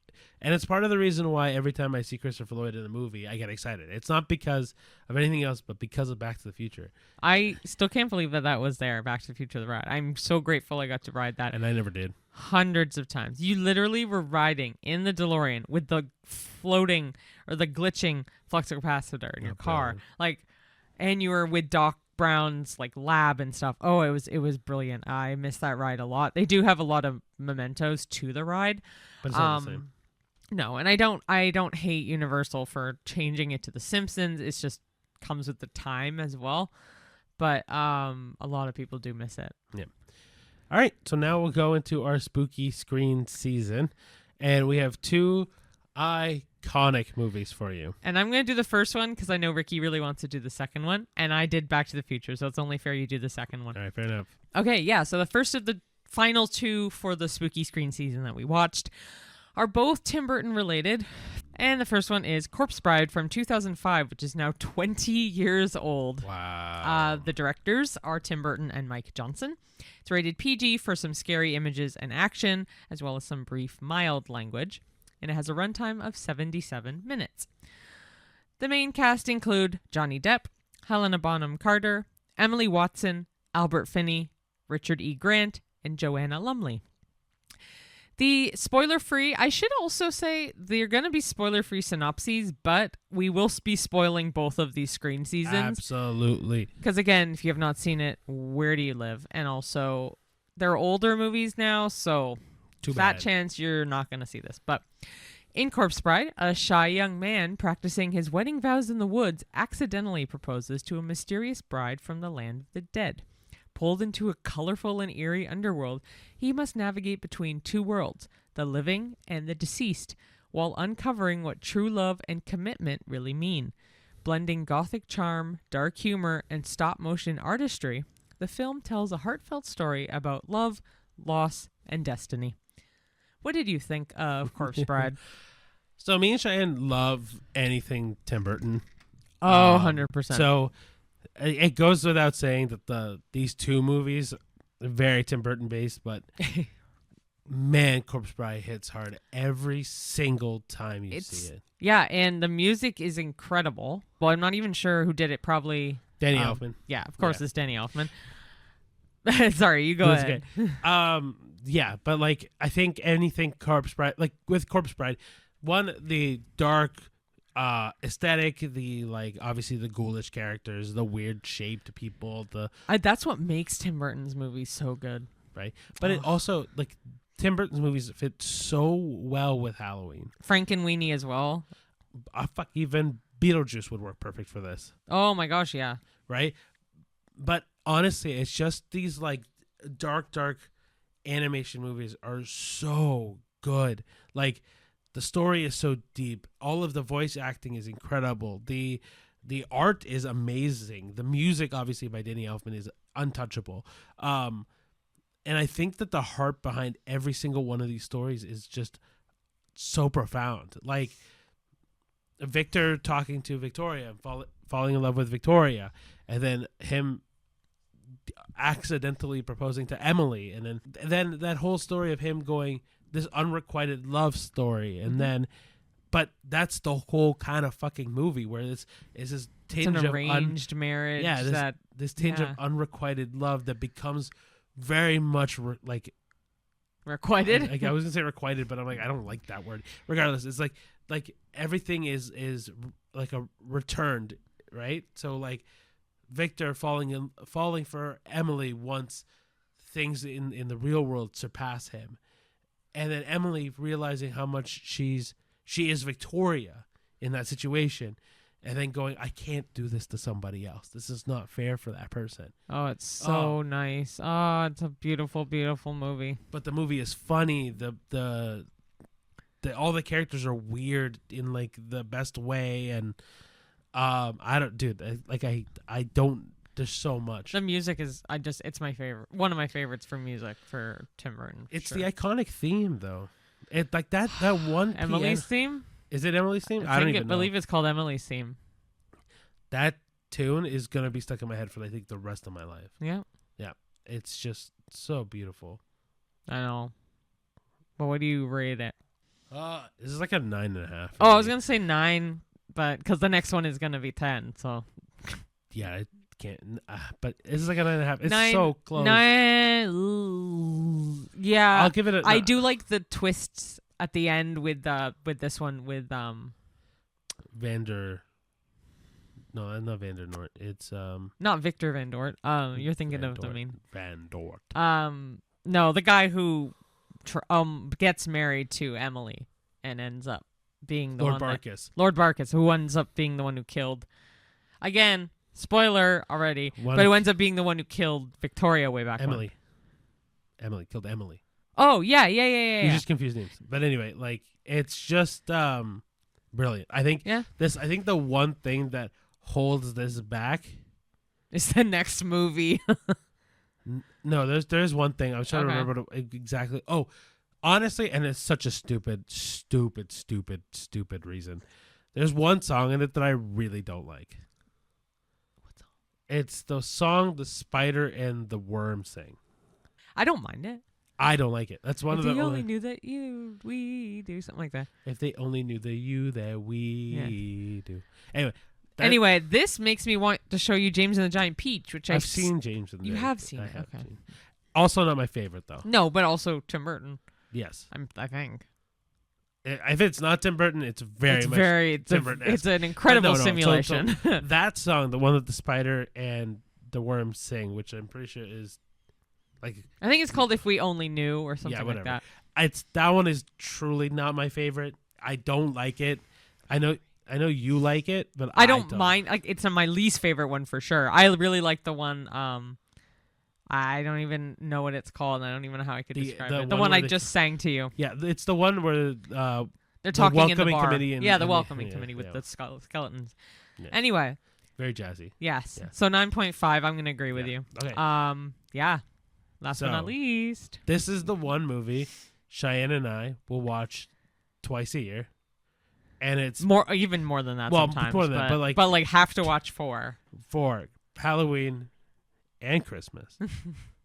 and it's part of the reason why every time I see Christopher Lloyd in a movie, I get excited. It's not because of anything else, but because of Back to the Future. I still can't believe that was there, Back to the Future, the ride. I'm so grateful I got to ride that. And I never did. Hundreds of times. You literally were riding in the DeLorean with the floating or the glitching flux capacitor in your car. Brilliant. Like, and you were with Doc Brown's like lab and stuff. Oh, it was brilliant. I miss that ride a lot. They do have a lot of mementos to the ride. But it's not the same. No, and I don't hate Universal for changing it to The Simpsons. It's just comes with the time as well. But a lot of people do miss it. Yeah. All right, so now we'll go into our spooky screen season, and we have 2 iconic movies for you. And I'm going to do the first one because I know Ricky really wants to do the second one, and I did Back to the Future, so it's only fair you do the second one. All right, fair enough. Okay, yeah, so the first of the final 2 for the spooky screen season that we watched are both Tim Burton related. And the first one is Corpse Bride from 2005, which is now 20 years old. Wow. The directors are Tim Burton and Mike Johnson. It's rated PG for some scary images and action, as well as some brief, mild language. And it has a runtime of 77 minutes. The main cast include Johnny Depp, Helena Bonham Carter, Emily Watson, Albert Finney, Richard E. Grant, and Joanna Lumley. The spoiler-free, I should also say they're going to be spoiler-free synopses, but we will be spoiling both of these Scream seasons. Absolutely. Because again, if you have not seen it, where do you live? And also, they're older movies now, so fat chance you're not going to see this. But in Corpse Bride, a shy young man practicing his wedding vows in the woods accidentally proposes to a mysterious bride from the land of the dead. Pulled into a colorful and eerie underworld, he must navigate between two worlds, the living and the deceased, while uncovering what true love and commitment really mean. Blending gothic charm, dark humor, and stop-motion artistry, the film tells a heartfelt story about love, loss, and destiny. What did you think of Corpse Bride? So me and Cheyenne love anything Tim Burton. Oh, 100%. So it goes without saying that these two movies are very Tim Burton based, but man, Corpse Bride hits hard every single time you see it. Yeah, and the music is incredible. Well, I'm not even sure who did it. Probably Danny Elfman. Yeah, of course, it's Danny Elfman. Sorry, you go ahead. Yeah, but like I think anything Corpse Bride, like with Corpse Bride, one, the dark aesthetic, the like obviously the ghoulish characters, the weird shaped people, that's what makes Tim Burton's movies so good, right? But it also like Tim Burton's movies fit so well with Halloween. Frankenweenie as well. Even Beetlejuice would work perfect for this. Oh my gosh, yeah. Right? But honestly, it's just these like dark animation movies are so good. Like the story is so deep. All of the voice acting is incredible. The art is amazing. The music, obviously, by Danny Elfman is untouchable. And I think that the heart behind every single one of these stories is just so profound. Like Victor talking to Victoria and falling in love with Victoria, and then him accidentally proposing to Emily, and then that whole story of him going this unrequited love story, and then, but that's the whole kind of fucking movie where it's this tinge an of arranged marriage. Yeah, this tinge of unrequited love that becomes very much requited. Like I was gonna say requited, but I'm like I don't like that word. Regardless, it's like everything is like a returned, right? So like Victor falling for Emily once things in the real world surpass him. And then Emily realizing how much she is Victoria in that situation, and then going, I can't do this to somebody else. This is not fair for that person. Oh, it's so nice. Oh, it's a beautiful, beautiful movie. But the movie is funny. The all the characters are weird in like the best way, and I don't. There's so much. The music is it's my favorite. One of my favorites for music for Tim Burton. It's the iconic theme though. It like that one Emily's theme? Is it Emily's theme? I don't even know. believe it's called Emily's theme. That tune is gonna be stuck in my head for I think the rest of my life. Yeah. Yeah. It's just so beautiful. I know. But what do you rate it? This is like a 9.5. Oh, I was gonna say 9, but because the next one is gonna be 10, so yeah, it can't. But this is like a 9.5. It's so close. 9. Yeah, I'll give it. I do like the twists at the end with this one with Vander. No, not Vander Nort. It's not Victor Van Dort. You're thinking of the main Van Dort. No, the guy who gets married to Emily and ends up being the Lord one Barkis. Lord Barkis, who ends up being the one who killed. Again, spoiler already, but who ends up being the one who killed Victoria way back Emily. when. Emily killed Emily. Oh yeah. You just confused names. But anyway, like it's just brilliant. I think the one thing that holds this back is the next movie. No, there's one thing I was trying to remember exactly. Oh, honestly, and it's such a stupid reason. There's one song in it that I really don't like. What song? It's the song the spider and the worm sing. I don't mind it. I don't like it. That's one if of the they only knew that we do something like that. If they only knew the you that we do. Anyway. Anyway, this makes me want to show you James and the Giant Peach, which I've seen James and the You Giant have Peach. seen I it. have Okay. seen. Also not my favorite though. No, but also Tim Burton. Yes. I think. If it's not Tim Burton, it's very much Tim Burton. It's an incredible So simulation. that song, the one that the spider and the worm sing, which I'm pretty sure is like I think it's called "If We Only Knew" or something yeah, like that. That one is truly not my favorite. I don't like it. I know you like it, but I don't mind. Like it's my least favorite one for sure. I really like the one. I don't even know what it's called. And I don't even know how I could describe it. The one I just sang to you. Yeah, it's the one where they're talking in the welcoming bar. committee The welcoming committee with the skeletons. Yeah. Anyway, very jazzy. yes. Yeah. So 9.5. I'm gonna agree with you. Okay. Yeah. Last but not least, this is the one movie Cheyenne and I will watch twice a year, and it's even more than that. Well, sometimes, more than that, but like have to watch for Halloween and Christmas.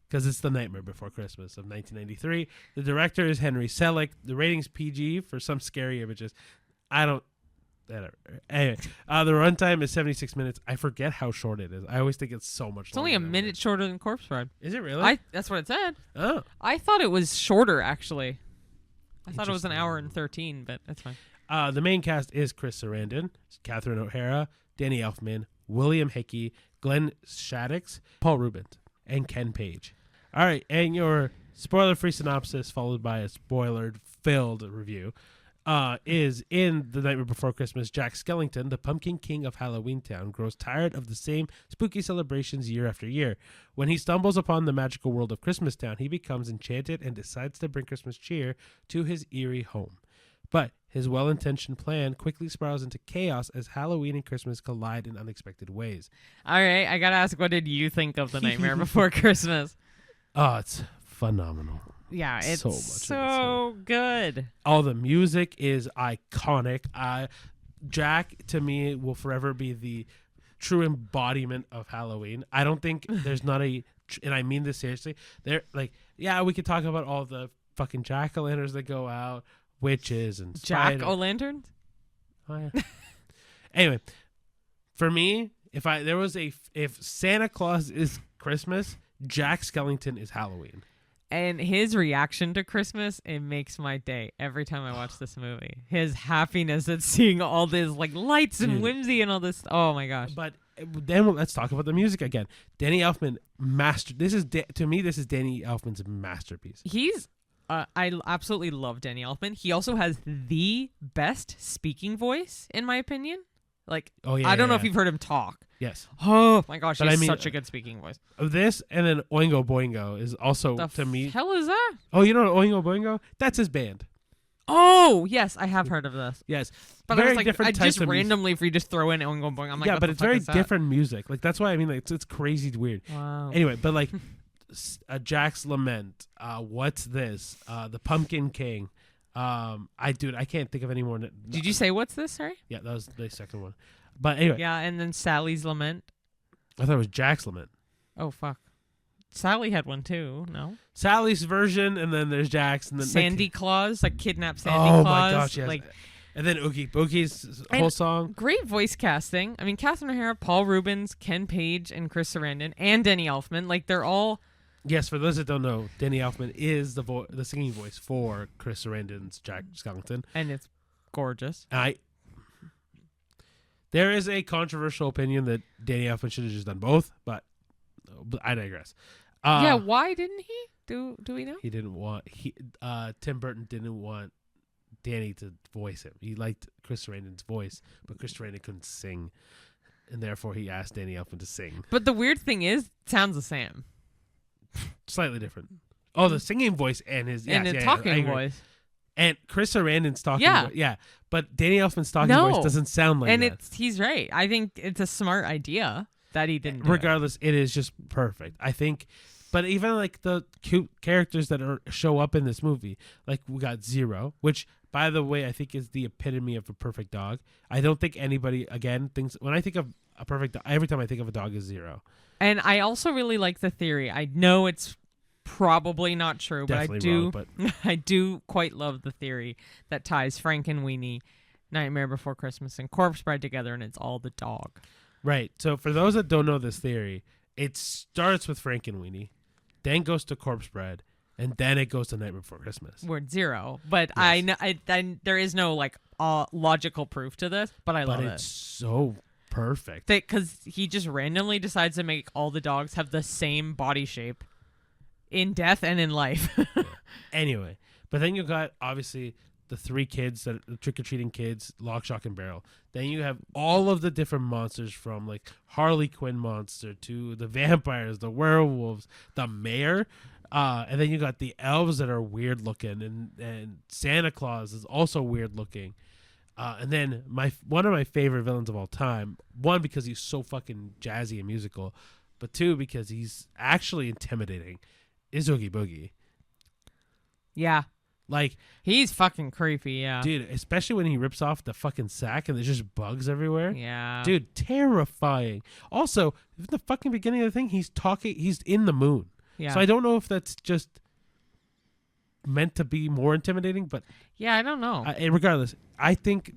Because it's The Nightmare Before Christmas of 1993. The director is Henry Selick. The rating's PG for some scary images. Anyway, the runtime is 76 minutes. I forget how short it is. I always think it's so much. It's only a minute shorter than Corpse Bride. Is it really? That's what it said. Oh, I thought it was shorter actually. I thought it was an hour and 13, but that's fine. The main cast is Chris Sarandon, Catherine O'Hara, Danny Elfman, William Hickey, Glenn Shaddix, Paul Rubens, and Ken Page. All right, and your spoiler-free synopsis followed by a spoiler-filled review is in The Nightmare Before Christmas, Jack Skellington, the Pumpkin King of Halloween Town, grows tired of the same spooky celebrations year after year. When he stumbles upon the magical world of Christmas Town, he becomes enchanted and decides to bring Christmas cheer to his eerie home. But his well-intentioned plan quickly spirals into chaos as Halloween and Christmas collide in unexpected ways. All right, I gotta ask, what did you think of The Nightmare Before Christmas? Oh, it's phenomenal. Yeah, it's so much so good. All the music is iconic. Jack, to me, will forever be the true embodiment of Halloween. I don't think there's not and I mean this seriously, we could talk about all the fucking jack-o'-lanterns that go out, witches and jack-o'-lanterns? Oh, yeah. Anyway, for me, if Santa Claus is Christmas, Jack Skellington is Halloween. And his reaction to Christmas, it makes my day every time I watch this movie. His happiness at seeing all this like lights and whimsy and all this. Oh my gosh. But then let's talk about the music again. Danny Elfman to me this is Danny Elfman's masterpiece. I absolutely love Danny Elfman. He also has the best speaking voice in my opinion. Like, I don't know if you've heard him talk. Yes. Oh my gosh, he has such a good speaking voice. This and then Oingo Boingo is also to me. The hell is that? Oh, you know Oingo Boingo? That's his band. Oh yes, I have heard of this. Yes, but very I was like, different types just of randomly if you just throw in Oingo Boingo, I'm like, yeah, but it's very different that? music. Like that's why I mean, like it's crazy weird. Wow. Anyway, but like Jack's Lament, What's This? The Pumpkin King. I can't think of any more. Did you say What's This? Sorry. Yeah, that was the second one. But anyway. Yeah, and then Sally's Lament. I thought it was Jack's Lament. Oh fuck. Sally had one too. No. Sally's version, and then there's Jack's, and then Sandy Claus, like kidnap Sandy Claus. Oh my gosh, yes. Like, and then Oogie Boogie's whole song. Great voice casting. I mean, Catherine O'Hara, Paul Rubens, Ken Page, and Chris Sarandon, and Danny Elfman. Like they're all. Yes, for those that don't know, Danny Elfman is the singing voice for Chris Sarandon's Jack Skellington, and it's gorgeous. There is a controversial opinion that Danny Elfman should have just done both, but I digress. Why didn't he? Do we know? He didn't want Tim Burton didn't want Danny to voice him. He liked Chris Sarandon's voice, but Chris Sarandon couldn't sing, and therefore he asked Danny Elfman to sing. But the weird thing is, it sounds the same. Slightly different. Oh, the singing voice and his talking voice. And Chris Sarandon's talking voice. Yeah. But Danny Elfman's talking voice doesn't sound like that. And he's right. I think it's a smart idea that he didn't do Regardless, it is just perfect. I think, but even like the cute characters that show up in this movie, like we got Zero, which by the way, I think is the epitome of a perfect dog. I don't think anybody, again, thinks, when I think of a perfect dog, every time I think of a dog is Zero. And I also really like the theory. I know it's probably not true, but Definitely wrong, but I do quite love the theory that ties Frankenweenie, Nightmare Before Christmas, and Corpse Bride together, and it's all the dog. right. So for those that don't know this theory, it starts with Frankenweenie, then goes to Corpse Bride, and then it goes to Nightmare Before Christmas. Word zero, but Yes. I know there is no like logical proof to this, but I love But it. it's so perfect. Because he just randomly decides to make all the dogs have the same body shape in death and in life. Anyway, but then you got obviously the three kids, the trick-or-treating kids, Lock, Shock, and Barrel. Then you have all of the different monsters from like Harley Quinn monster to the vampires, the werewolves, the mayor. And then you got the elves that are weird looking, and Santa Claus is also weird looking. And then one of my favorite villains of all time, one, because he's so fucking jazzy and musical, but two, because he's actually intimidating, is Oogie Boogie. Yeah. Like, He's fucking creepy, yeah. dude, especially when he rips off the fucking sack and there's just bugs everywhere. Yeah. Dude, terrifying. Also, in the fucking beginning of the thing, he's in the moon. Yeah. So I don't know if that's just meant to be more intimidating, but Yeah, I don't know. and regardless, I think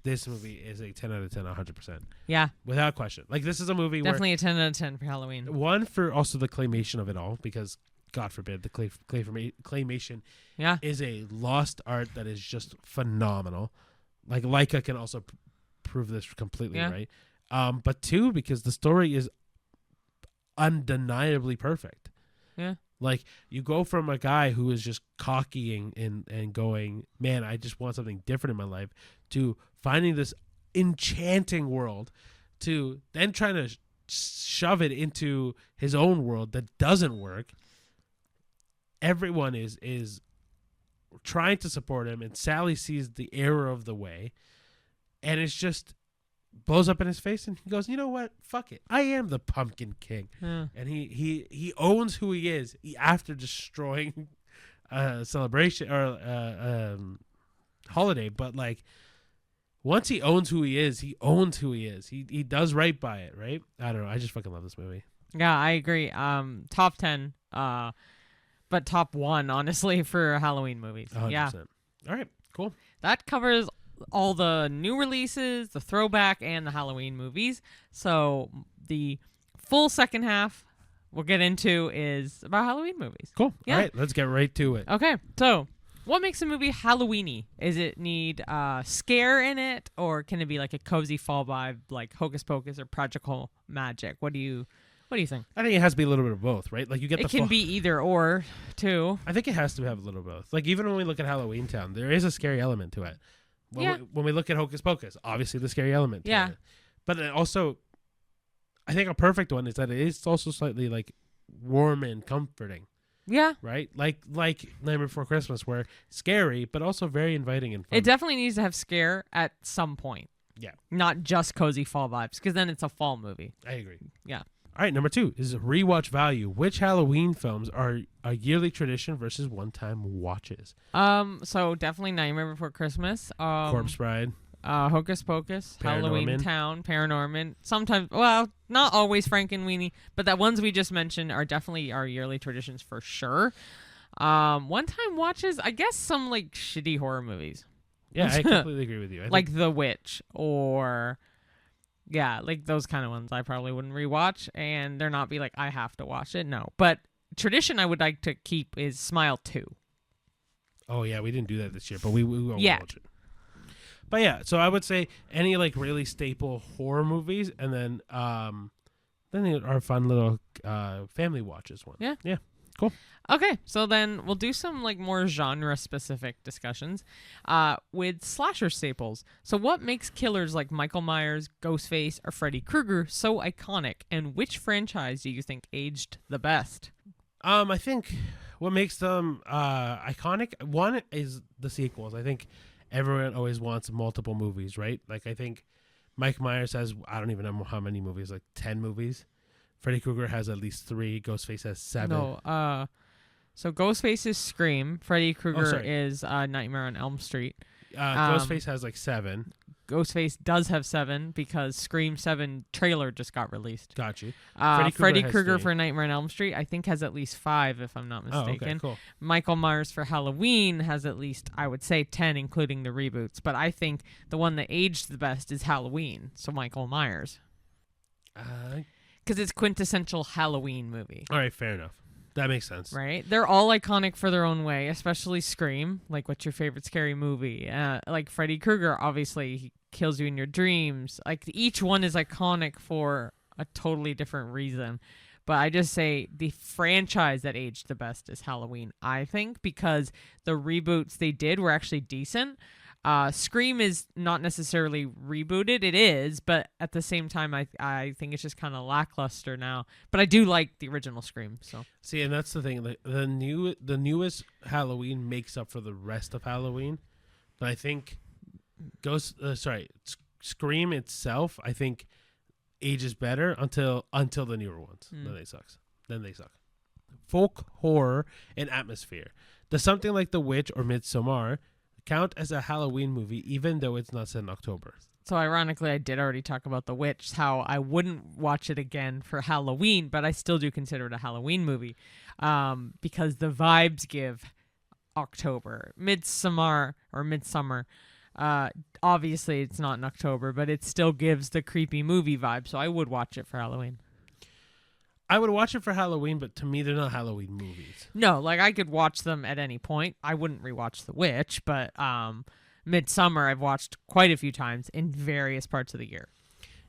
this movie is a 10 out of 10, 100%. Yeah. Without question. Like, this is a movie Definitely a 10 out of 10 for Halloween. where, one, for also the claymation of it all, because God forbid the claymation Yeah. is a lost art that is just phenomenal. Like, LAIKA can also prove this completely, Yeah. right? But two, because the story is undeniably perfect. Yeah. Like, you go from a guy who is just cocky and going, man, I just want something different in my life, to finding this enchanting world, to then trying to shove it into his own world that doesn't work. Everyone is trying to support him, and Sally sees the error of the way, and it's just blows up in his face, and he goes, you know what? Fuck it. I am the Pumpkin King. Yeah. And he owns who he is after destroying a celebration or holiday. But like, once he owns who he is, he owns who he is. He does right by it, right? I don't know. I just fucking love this movie. Yeah, I agree. Top 10, but top 1, honestly, for Halloween movies. 100%. Yeah. All right, cool. That covers all the new releases, the throwback, and the Halloween movies. So the full second half we'll get into is about Halloween movies. Cool. Yeah. All right, let's get right to it. Okay, so what makes a movie Halloweeny? Is it need scare in it, or can it be like a cozy fall vibe, like Hocus Pocus or Practical Magic? What do you think? I think it has to be a little bit of both, right? Like, you get It can be either or, too. I think it has to have a little of both. Like, even when we look at Halloween Town, there is a scary element to it. When we look at Hocus Pocus, obviously the scary element to it. But it also, I think a perfect one is that it is also slightly like warm and comforting, Yeah. right? Like Nightmare Before Christmas, where scary but also very inviting and fun. It definitely needs to have scare at some point. Yeah. Not just cozy fall vibes, because then it's a fall movie. I agree. Yeah. All right, number 2 is rewatch value. Which Halloween films are a yearly tradition versus one-time watches? So definitely Nightmare Before Christmas. Corpse Bride. Hocus Pocus, Halloween Paranorman. Town, Paranorman. Sometimes, well, not always Frankenweenie, but the ones we just mentioned are definitely our yearly traditions for sure. One-time watches, I guess some like shitty horror movies. Yeah, I completely agree with you. I Like think, The Witch or... Yeah, like those kind of ones I probably wouldn't rewatch, and they're not be like, I have to watch it. No. But tradition I would like to keep is Smile 2. oh yeah, we didn't do that this year, but we won't Yeah. watch it. But yeah, so I would say any like really staple horror movies, and then our fun little family watches one. Yeah. Yeah. Cool. Okay, so then we'll do some like more genre-specific discussions with slasher staples. So what makes killers like Michael Myers, Ghostface, or Freddy Krueger so iconic, and which franchise do you think aged the best? I think what makes them iconic, one is the sequels. I think everyone always wants multiple movies, right? Like, I think Mike Myers has, I don't even know how many movies, like 10 movies. Freddy Krueger has at least 3. Ghostface has 7. No, so Ghostface is Scream. Freddy Krueger sorry. is Nightmare on Elm Street. Ghostface has like 7. Ghostface does have 7 because Scream 7 trailer just got released. Got you. Freddy Krueger has 3. for Nightmare on Elm Street, I think, has at least 5, if I'm not mistaken. Oh, okay, cool. Michael Myers for Halloween has at least, I would say, 10, including the reboots. But I think the one that aged the best is Halloween, so Michael Myers. Because it's quintessential Halloween movie. All right, fair enough. That makes sense. Right? They're all iconic for their own way, especially Scream. Like, what's your favorite scary movie? Like, Freddy Krueger, obviously, he kills you in your dreams. Like, each one is iconic for a totally different reason. But I just say the franchise that aged the best is Halloween, I think, because the reboots they did were actually decent. Scream is not necessarily rebooted. It is, but at the same time, I think it's just kind of lackluster now. But I do like the original Scream. So see, and that's the thing. The newest Halloween makes up for the rest of Halloween, but I think Scream itself, I think, ages better until the newer ones. Then they suck. Folk horror and atmosphere. Does something like The Witch or Midsommar count as a Halloween movie, even though it's not set in October? So ironically, I did already talk about The Witch, how I wouldn't watch it again for Halloween, but I still do consider it a Halloween movie because the vibes give October. Midsummer, obviously it's not in October, but it still gives the creepy movie vibe, so I would watch it for Halloween. I would watch it for Halloween, but to me, they're not Halloween movies. No, like I could watch them at any point. I wouldn't rewatch The Witch, but Midsummer I've watched quite a few times in various parts of the year.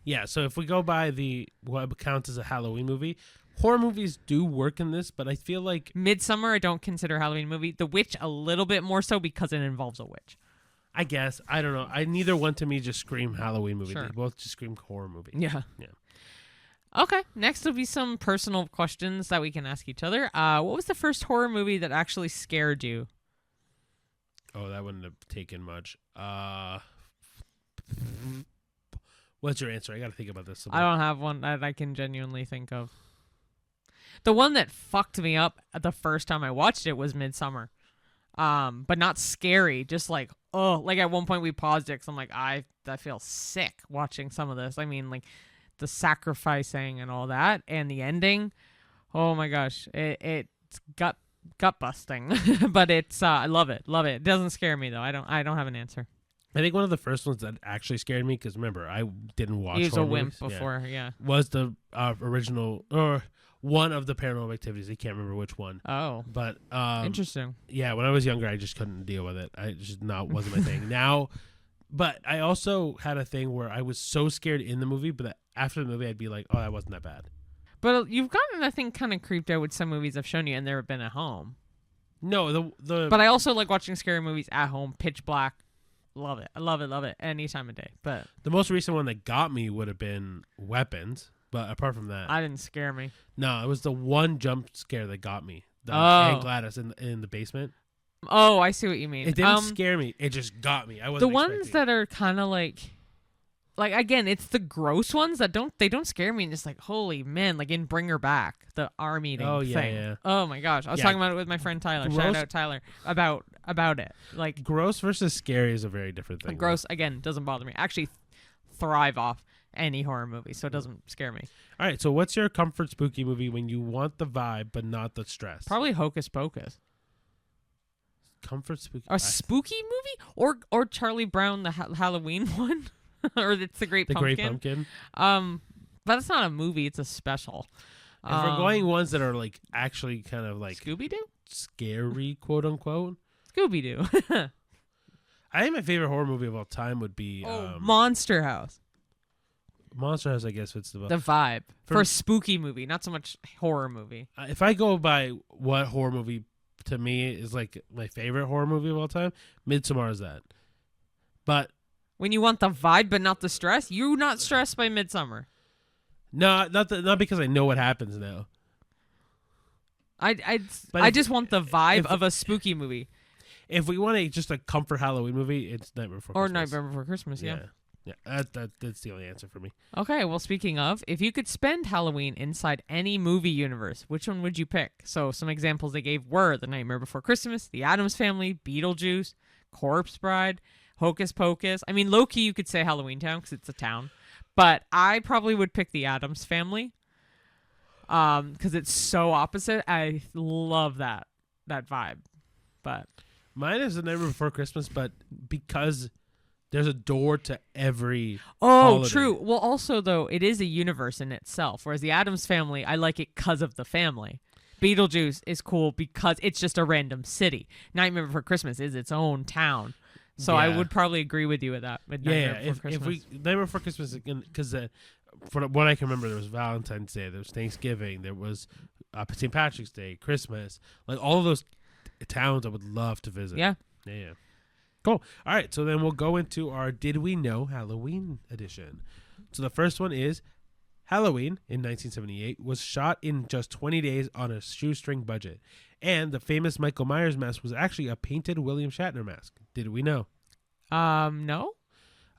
Yeah, so if we go by what counts as a Halloween movie, horror movies do work in this, but I feel like Midsummer I don't consider a Halloween movie. The Witch a little bit more so because it involves a witch. I guess. I don't know. Neither one to me just scream Halloween movie. Sure. They both just scream horror movie. Yeah. Yeah. Okay, next will be some personal questions that we can ask each other. What was the first horror movie that actually scared you? Oh, that wouldn't have taken much. What's your answer? I got to think about this. I don't have one that I can genuinely think of. The one that fucked me up the first time I watched it was Midsummer. But not scary, just like, oh, like at one point we paused it because I'm like, I feel sick watching some of this. I mean, like, the sacrificing and all that, and the ending. Oh my gosh, it's gut busting, but it's I love it. It doesn't scare me though. I don't have an answer. I think one of the first ones that actually scared me, because remember I didn't watch. He was a wimp movies. before, yeah. Was the original or one of the Paranormal Activities? I can't remember which one. Oh, but interesting. Yeah, when I was younger, I just couldn't deal with it. I just wasn't my thing. Now. But I also had a thing where I was so scared in the movie, but after the movie, I'd be like, oh, that wasn't that bad. But you've gotten, I think, kind of creeped out with some movies I've shown you, and they've been at home. No, But I also like watching scary movies at home, pitch black. Love it. I love it any time of day. But the most recent one that got me would have been Weapons. But apart from that, I didn't scare me. No, it was the one jump scare that got me. Aunt Gladys in the basement. Oh, I see what you mean. It didn't scare me. It just got me. I wasn't the ones that are kind of like again, it's the gross ones that don't scare me. And just like, holy man, like in Bring Her Back, the arm eating thing. Yeah. Oh my gosh, I was talking about it with my friend Tyler. Gross. Shout out Tyler about it. Like gross versus scary is a very different thing. Gross again doesn't bother me. I actually thrive off any horror movie, so it doesn't scare me. All right, so what's your comfort spooky movie when you want the vibe but not the stress? Probably Hocus Pocus. Comfort spooky. A spooky movie, or Charlie Brown, the Halloween one, or it's the Great Pumpkin. Great Pumpkin. But it's not a movie; it's a special. If we're going ones that are like actually kind of like Scooby Doo, scary, quote unquote. Scooby Doo. I think my favorite horror movie of all time would be Monster House. Monster House, I guess, fits the vibe for a spooky movie, not so much horror movie. If I go by what horror movie to me is like my favorite horror movie of all time, Midsommar is that. But when you want the vibe but not the stress, you're not stressed by Midsommar. No, not because I know what happens now. I just want the vibe of a spooky movie. If we want just a comfort Halloween movie, it's Nightmare Before Christmas. Or Nightmare Before Christmas, yeah. Yeah, that's the only answer for me. Okay, well, speaking of, if you could spend Halloween inside any movie universe, which one would you pick? So some examples they gave were The Nightmare Before Christmas, The Addams Family, Beetlejuice, Corpse Bride, Hocus Pocus. I mean, low-key, you could say Halloween Town because it's a town. But I probably would pick the Addams Family because it's so opposite. I love that vibe. But mine is The Nightmare Before Christmas, but because there's a door to every holiday. True. Well, also, though, it is a universe in itself, whereas the Addams Family, I like it because of the family. Beetlejuice is cool because it's just a random city. Nightmare Before Christmas is its own town. So I would probably agree with you with that. With Nightmare Before Christmas. Nightmare Before Christmas, because from what I can remember, there was Valentine's Day, there was Thanksgiving, there was St. Patrick's Day, Christmas, like all of those towns I would love to visit. Yeah. Cool. All right, so then we'll go into our Did We Know Halloween edition. So the first one is Halloween in 1978 was shot in just 20 days on a shoestring budget. And the famous Michael Myers mask was actually a painted William Shatner mask. Did we know? No.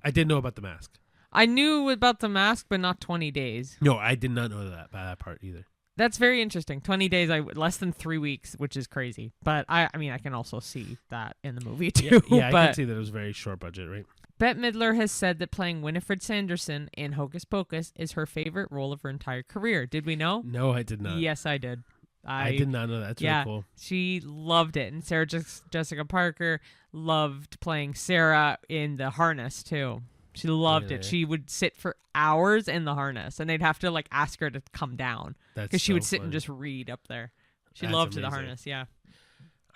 I did know about the mask. I knew about the mask, but not 20 days. No, I did not know that part either. That's very interesting. 20 days, less than 3 weeks, which is crazy. But I mean, I can also see that in the movie too. Yeah, I can see that it was very short budget, right? Bette Midler has said that playing Winifred Sanderson in Hocus Pocus is her favorite role of her entire career. Did we know? No, I did not. Yes, I did. I did not know that. That's really cool. She loved it. And Sarah Jessica Parker loved playing Sarah in the harness too. She loved it. She would sit for hours in the harness, and they'd have to like ask her to come down because she would sit and just read up there. She loved the harness. Yeah.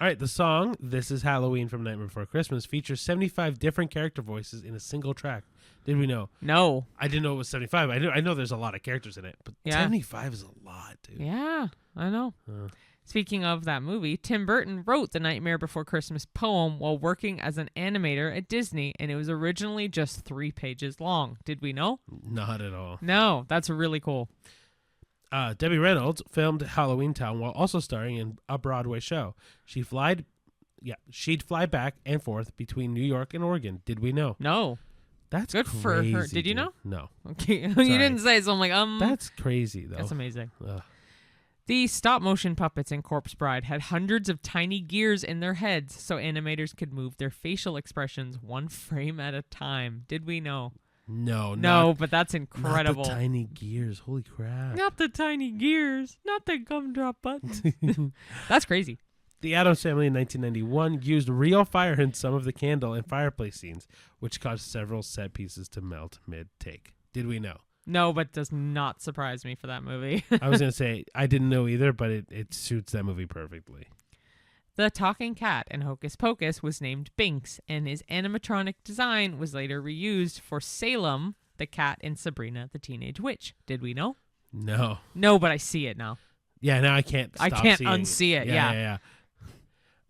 All right, the song "This Is Halloween" from Nightmare Before Christmas features 75 different character voices in a single track. Did we know? No. I didn't know it was 75. I know there's a lot of characters in it, but 75 is a lot, dude. Yeah, I know. Speaking of that movie, Tim Burton wrote the Nightmare Before Christmas poem while working as an animator at Disney, and it was originally just 3 pages long. Did we know? Not at all. No, that's really cool. Debbie Reynolds filmed Halloween Town while also starring in a Broadway show. She'd fly back and forth between New York and Oregon. Did we know? No. That's good crazy, for her. Did you know? No. Okay, you didn't say, so I'm like, That's crazy, though. That's amazing. Ugh. The stop-motion puppets in Corpse Bride had hundreds of tiny gears in their heads so animators could move their facial expressions 1 frame at a time. Did we know? No, but that's incredible. Not the tiny gears. Holy crap. Not the tiny gears. Not the gumdrop buttons. That's crazy. The Addams Family in 1991 used real fire in some of the candle and fireplace scenes, which caused several set pieces to melt mid-take. Did we know? No, but does not surprise me for that movie. I was going to say, I didn't know either, but it suits that movie perfectly. The talking cat in Hocus Pocus was named Binks, and his animatronic design was later reused for Salem, the cat in Sabrina the Teenage Witch. Did we know? No. No, but I see it now. Yeah, now I can't unsee it. Yeah.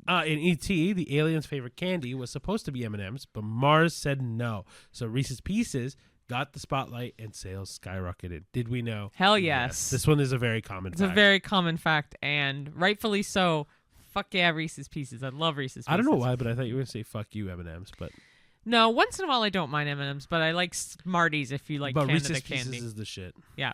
In E.T., the alien's favorite candy was supposed to be M&M's, but Mars said no. So Reese's Pieces got the spotlight and sales skyrocketed. Did we know? Hell yes. This one is a very common fact. It's a very common fact, and rightfully so. Fuck yeah, Reese's Pieces. I love Reese's Pieces. I don't know why, but I thought you were going to say fuck you, M&M's. But no, once in a while I don't mind M&M's, but I like Smarties if you like Canada Reese's candy. Pieces is the shit. Yeah.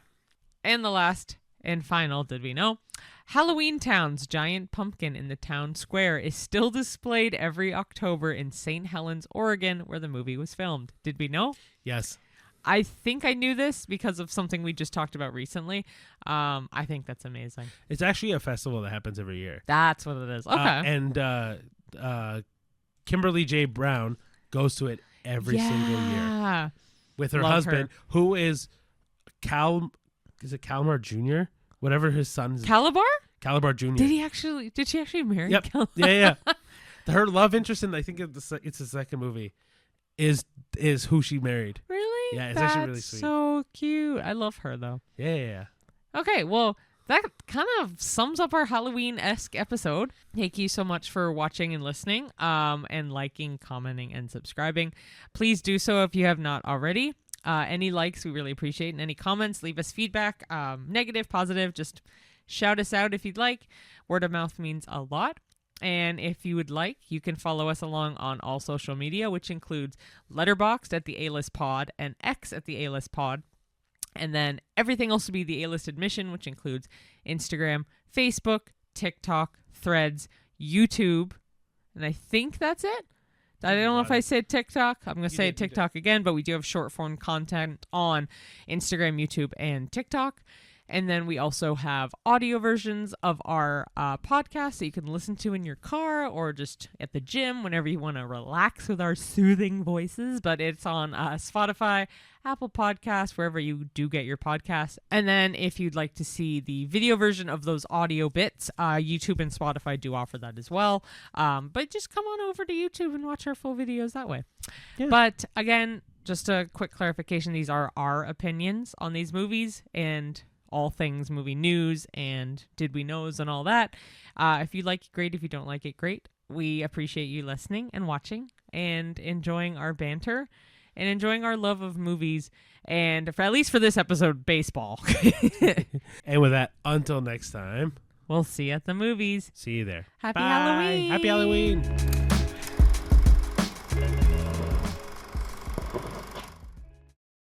And the last and final, did we know? Halloween Town's giant pumpkin in the town square is still displayed every October in St. Helens, Oregon, where the movie was filmed. Did we know? Yes. I think I knew this because of something we just talked about recently. I think that's amazing. It's actually a festival that happens every year. That's what it is. Okay. And Kimberly J. Brown goes to it every single year with her husband, who is Calmar Jr.? Whatever his son's Calabar? Calabar Jr. Did she actually marry Calabar? Yeah. Her love interest in, I think it's the second movie, is who she married. Really? Yeah, it's actually really sweet. So cute. I love her though. Yeah. Okay, well, that kind of sums up our Halloween-esque episode. Thank you so much for watching and listening, and liking, commenting, and subscribing. Please do so if you have not already. Any likes, we really appreciate, and any comments, leave us feedback, negative, positive, just shout us out if you'd like. Word of mouth means a lot. And if you would like, you can follow us along on all social media, which includes Letterboxd at the A-List Pod and X at the A-List Pod. And then everything else will be the A-List Admission, which includes Instagram, Facebook, TikTok, Threads, YouTube, and I think that's it. I don't know if I said TikTok. I'm going to say did, you TikTok again, but we do have short form content on Instagram, YouTube, and TikTok. And then we also have audio versions of our podcast that you can listen to in your car or just at the gym whenever you want to relax with our soothing voices. But it's on Spotify, Apple Podcasts, wherever you do get your podcasts. And then if you'd like to see the video version of those audio bits, YouTube and Spotify do offer that as well. But just come on over to YouTube and watch our full videos that way. Yeah. But again, just a quick clarification. These are our opinions on these movies and all things movie news and did we knows and all that. If you like it, great. If you don't like it, great. We appreciate you listening and watching and enjoying our banter and enjoying our love of movies and for at least for this episode, baseball. And with that, until next time, we'll see you at the movies. See you there. Happy Bye. Halloween. Happy Halloween.